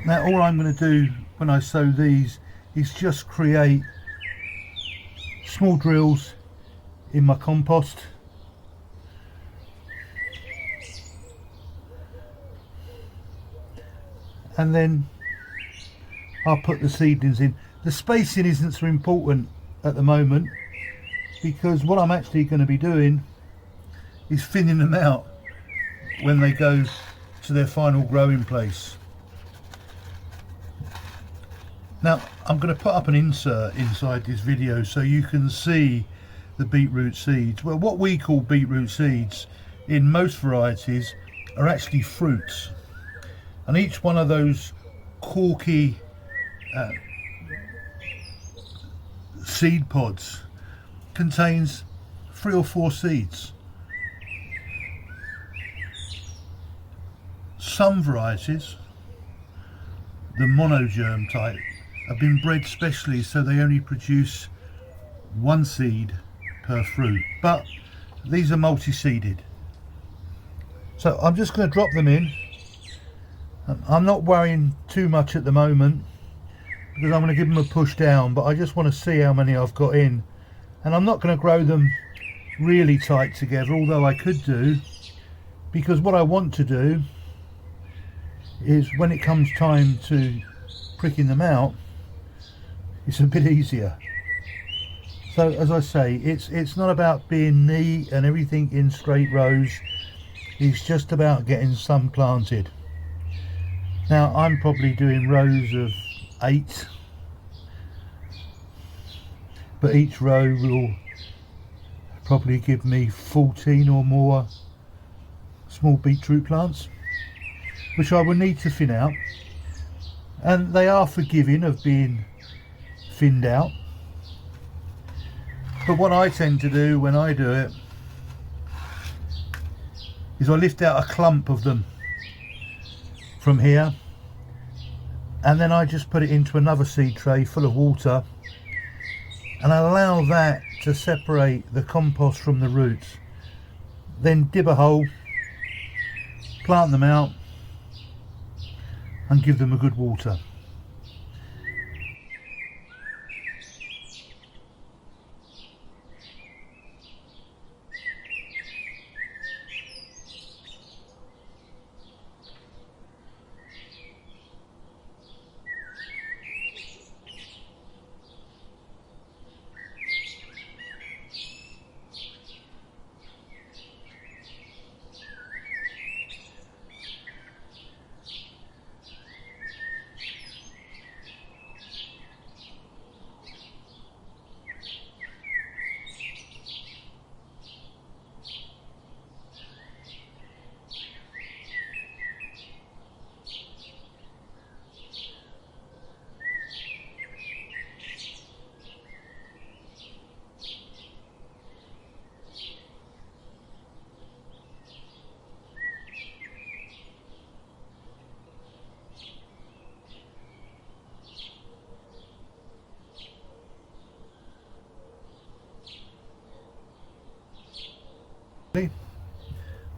Now all I'm going to do when I sow these is just create small drills in my compost, and then I'll put the seedlings in. The spacing isn't so important at the moment, because what I'm actually going to be doing is thinning them out when they go to their final growing place. Now I'm going to put up an insert inside this video so you can see the beetroot seeds. Well, what we call beetroot seeds in most varieties are actually fruits, and each one of those corky seed pods contains 3 or 4 seeds. Some varieties, the mono-germ type, have been bred specially so they only produce 1 seed per fruit, but these are multi-seeded. So I'm just going to drop them in. I'm not worrying too much at the moment because I'm going to give them a push down, but I just want to see how many I've got in, and I'm not going to grow them really tight together, although I could do, because what I want to do is when it comes time to pricking them out, it's a bit easier. So as I say, it's not about being neat and everything in straight rows, it's just about getting some planted. Now I'm probably doing rows of 8, but each row will probably give me 14 or more small beetroot plants, which I will need to thin out, and they are forgiving of being thinned out. But what I tend to do when I do it is I lift out a clump of them from here, and then I just put it into another seed tray full of water, and I allow that to separate the compost from the roots. Then dig a hole, plant them out, and give them a good water.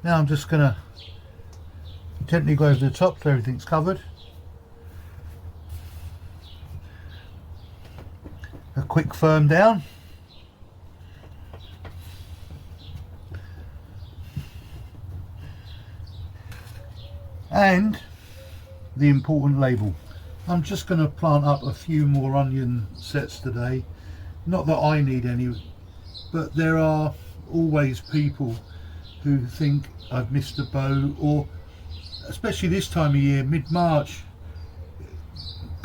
Now I'm just going to gently go over the top so everything's covered. A quick firm down. And the important label. I'm just going to plant up a few more onion sets today. Not that I need any, but there are always people who think I've missed a boat, or especially this time of year, mid-March,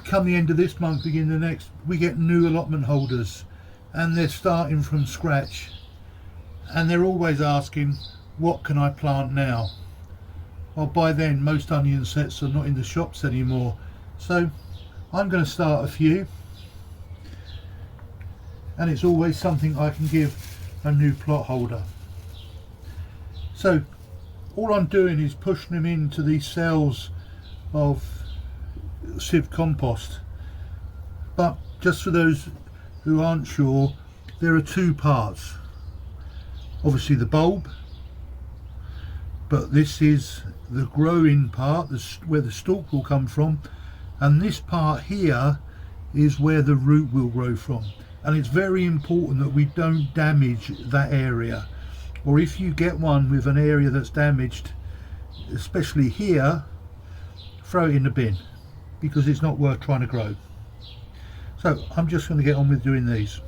come the end of this month, begin the next, we get new allotment holders and they're starting from scratch, and they're always asking, what can I plant now? Well, by then most onion sets are not in the shops anymore, so I'm going to start a few, and it's always something I can give a new plot holder. So all I'm doing is pushing them into these cells of sieve compost. But just for those who aren't sure, there are 2 parts. Obviously the bulb, but this is the growing part, where the stalk will come from, and this part here is where the root will grow from, and it's very important that we don't damage that area, or if you get one with an area that's damaged, especially here, throw it in the bin, because it's not worth trying to grow. So I'm just going to get on with doing these.